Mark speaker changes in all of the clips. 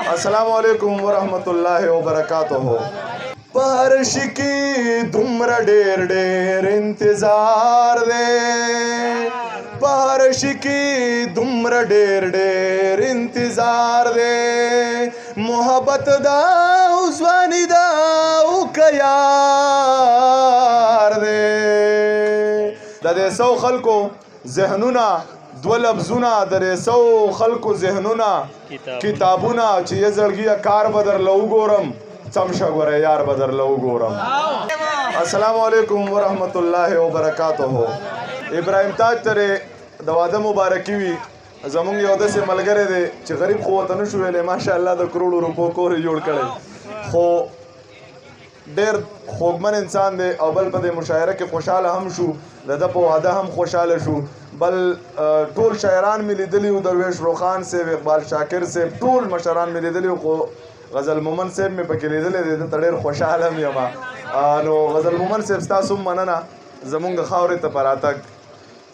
Speaker 1: अस्सलाम वालेकुम वरहमतुल्लाहि वबरकातुहू। बारिश की दुमरा ढेर ढेर इंतजार दे, बारिश की दुमरा ढेर ढेर इंतजार दे, मोहब्बत दा उस्वानी दा उकयार दे। दे सौ खल्को जहनुना दो लफ्जुना दरे सौ खल्को जहनुना किताबुना ची ये जड़गिया कार बदर लऊ गोरम चमशा गोरे यार बदर लऊ गोरम। अस्सलाम वालेकुम वरहमतुल्लाहि वबरकातुहू। इब्राहिम ताज तरे दवादा मुबारकी वी जमुंग योदे से मलगरे दे ची गरीब खो तनु शुवेले माशाअल्लाह द करोड़ों रुपयों को जोड़ करे खो ډېر خوږمن انسان دی او بل په دې مشاعره کې خوشحاله هم شو د ده په واده هم خوشحاله شو بل ټول شاعران مې لیدلي وو درویش روخان صاحب اقبال شاکر صاحب ټول مشران مې لیدلي وو خو غزل مومن صاحب مې پکې لیدلی دی دلته ډېر خوشحاله هم یم نو غزل مومن صاحب ستاسو هم مننه زمونږ خاورې ته په راتګ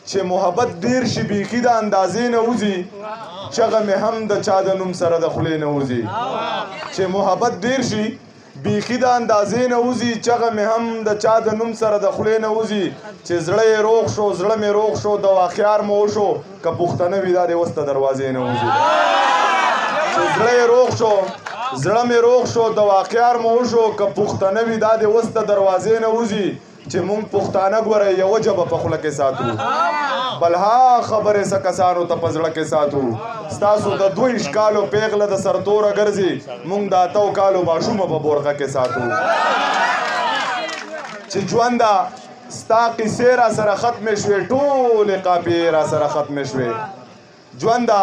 Speaker 1: چې محبت ډېر شي بیخي د اندازې نه وځي چغه مې هم د چا د نوم سره د خولې نه وځي چې محبت ډېر شي بیخي د اندازې نه وځي چغه مې هم د چا د نوم سره د خولې نه وځي چې زړه یې روغ شو زړه مې روغ شو د واخیار مو وشو که پښتنه وي دا د اوس د دروازې نه وځي چې زړه یې روغ شو زړه مې روغ شو د واخیار مو وشو که پښتنه وي دا د اوس د دروازې نه وځي چې مونږ پښتانه ګوره یوه ژبه په خوله کې ساتو بل ها خبرې څه کسانو ته په زړه کې ساتو ستاسو د 22 کالو پیغله د سرتوره ګرځي مونږ د 8 کالو ماشومه په بورغه کې ساتو چې ژونده ستا قیسې را سره ختمې شوې ټولې قافیې را سره ختمې شوې ژونده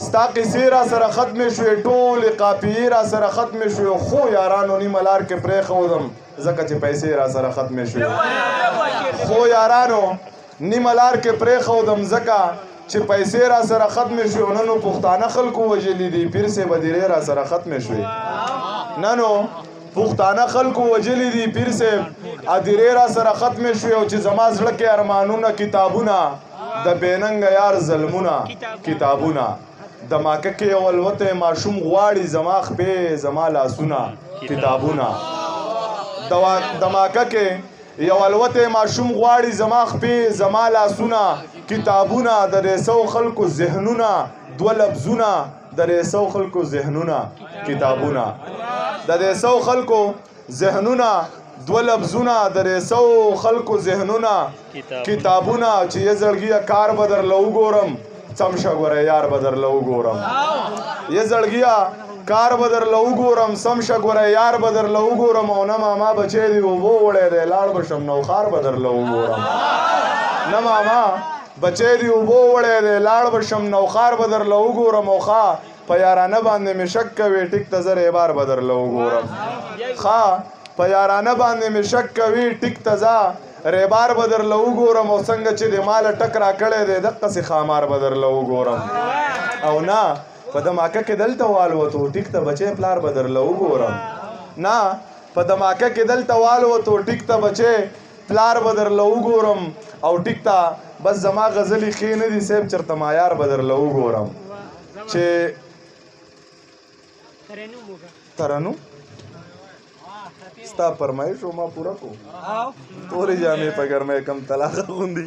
Speaker 1: ستا قیسې را سره ختمې شوې ټولې قافیې را سره ختمې شوې خو یارانو نیمه لار کې پرېښودم ځکه چې پیسې را سره ختمې شوې خو یارانو نیمه لار کې پرېښودم ځکه چې پیسې را سره ختمې شوې ننو پښتانه خلکو وژلي دي پیر صاحب ادیرې را سره ختمې شوې ننو پښتانه خلکو وژلي دي پیر صاحب ادیرې را سره ختمې شوې او چې زما زړه کې ارمانونه کتابونه د بېننګه یار ظلمونه کتابونه دماکه کې یو الوتی ماشوم غواړي زما خپې زما لاسونه کتابونه دماکه کې یو الوتی ماشوم غواړي زما خپې زما لاسونه کتابونه د ریسو خلکو ذهنونه دوه لفظونه د ریسو خلکو ذهنونه کتابونه د ریسو خلکو ذهنونه دوه لفظونه د ریسو خلکو ذهنونه کتابونه چې یې زړګیه کار به درله وګورم چمشه ګوره یار به درله وګورم یې زړګیه کار به درله وګورم سمشه ګوره یار به درله وګورم او نه ماما بچی دی اوبو وړی دی لاړ به شم نوخار به درله وګورم نه ماما بچی دی اوبو وړی دی لاړ به شم نوخار به درله وګورم او ښه په یارانه باندې مې شک کوي ټیک ته زه ریبار به درله وګورم ښه په یارانه باندې مې شک کوي ټیک ته زه ریبار به درله وګورم او څنګه چې د ماله ټک را کړی دی دقسې خامار به درله وګورم او نه په دماکه کې دلته والوتو ټیک ته بچی پلار به درله وګورم نه په دماکه کې دلته والوتو ټیک ته بچی پلار به درله وګورم او ټیک ته بس زما غزلې ښې نه دي صاحب چېرته معیار به درله وګورم چې ترنم ستا فرمایش و ما پوره کو تورې جامې په ګرمۍ کم طلاقه غوندي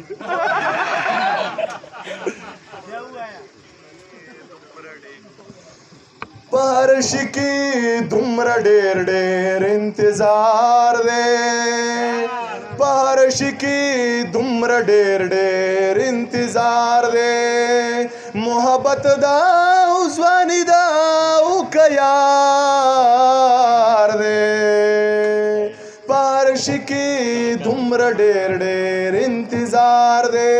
Speaker 1: बारिश की दुमरा ढेर ढेर इंतजार दे, बारिश की दुमरा ढेर ढेर इंतजार दे, मोहब्बत दा उस्वानी दा उकयार दे, बारिश की दुमरा ढेर ढेर इंतजार दे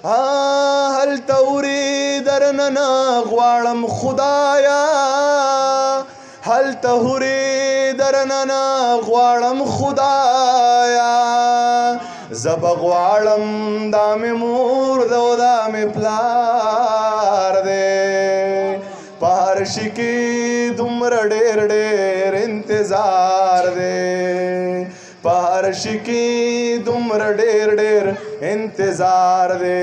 Speaker 1: هل توري درننا غواړم خدایا هل توري درننا غواړم خدایا زب غواړم دا مې مور دو دا مې پلار دې پارش کې دومره ډېر ډېر انتظار دې پارش کی دمر ډېر ډېر انتظار دے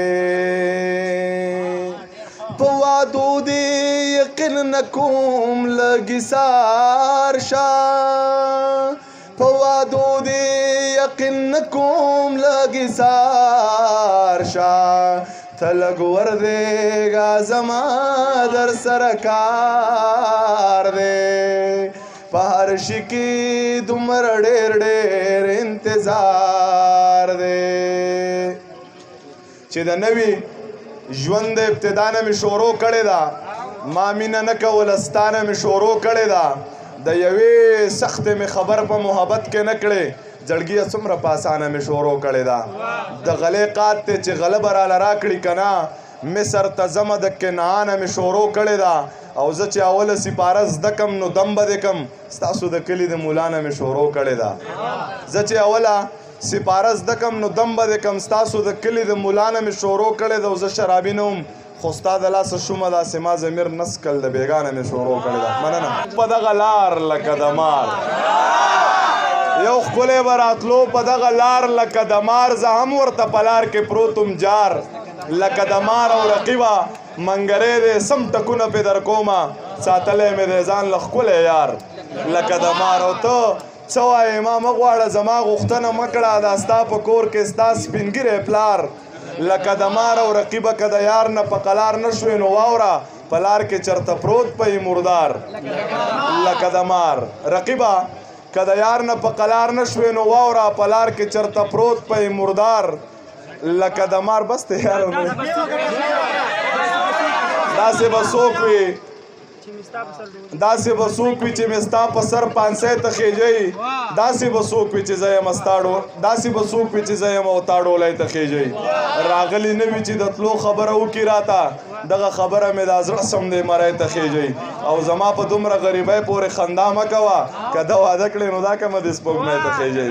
Speaker 1: پوادو دی یقین نکوم لږی سار شه په وعدو دې یقین نکوم لږی سار شه ته لږ وردېږه زما در سره کار دی په هر شي کې دومره ډېر ډېر انتظار دی چې د نوي ژوند د ابتدا نه مې شروع کړې ده ما مینه نه کوله ستا نه مې شروع کړې ده د یوې سختې مې خبر په محبت کې نه کړې زړګیه څومره په اسانه مې شروع کړې ده د غلې قات ته چې غله به راله راکړي که نه مصر ته ځمه د کنعانه مې شروع کړې ده او زه چې اوله سپاره زده کم نو دم به دې کم ستاسو د کلي د مولا نه مې شروع کړې ده زه چې اوله سپاره زده کم نو دم به دې کم ستاسو د کلي د مولا نه مې شروع کړې ده او زه شرابي نه وم خو ستا د لاسه شومه داسې ما ضمیر نسکل د بېګانه مې شروع کړې ده مننه په دغه لار لکه د مار یو ښکلی به راتلو په دغه لار لکه د مار زه هم ورته په لار کې پروتم جار لکه د مار او رقیبه منګری دی سم ټکونه پې در کومه ساتلی مې دی ځان له ښکلی یار لکه د مار او ته څه وایې ما مه غواړه زما غوښتنه مه کړه دا ستا په کور کې ستا سپینګیری پلار لکه د مار او رقیبه که د یار نه په قلار نه شوې نو واوره په لار کې چرته پروت پهی مردار لکه د مار رقیبه که د یار نه په قلار نه شوې نو واوره په لار کې چرته پروت پهی مردار لکه د مار بس ته یار داسې به څوک وي داسې به څوک وي چې مې ستا په سر پانسی ته خېجئ داسې به څوک وي چې زه یم داسې به څوک وي چې زه یم او تا ډولی ته خېجئ راغلي نه وي چې د تلو خبره وکړي راته دغه خبره مې دا زړه سم دی مری ته خېجئ او زما په دومره غریبۍ پورې خندا مه کوه که ده واده کړې نو دا کمه د سپوږمۍ ته خېجئ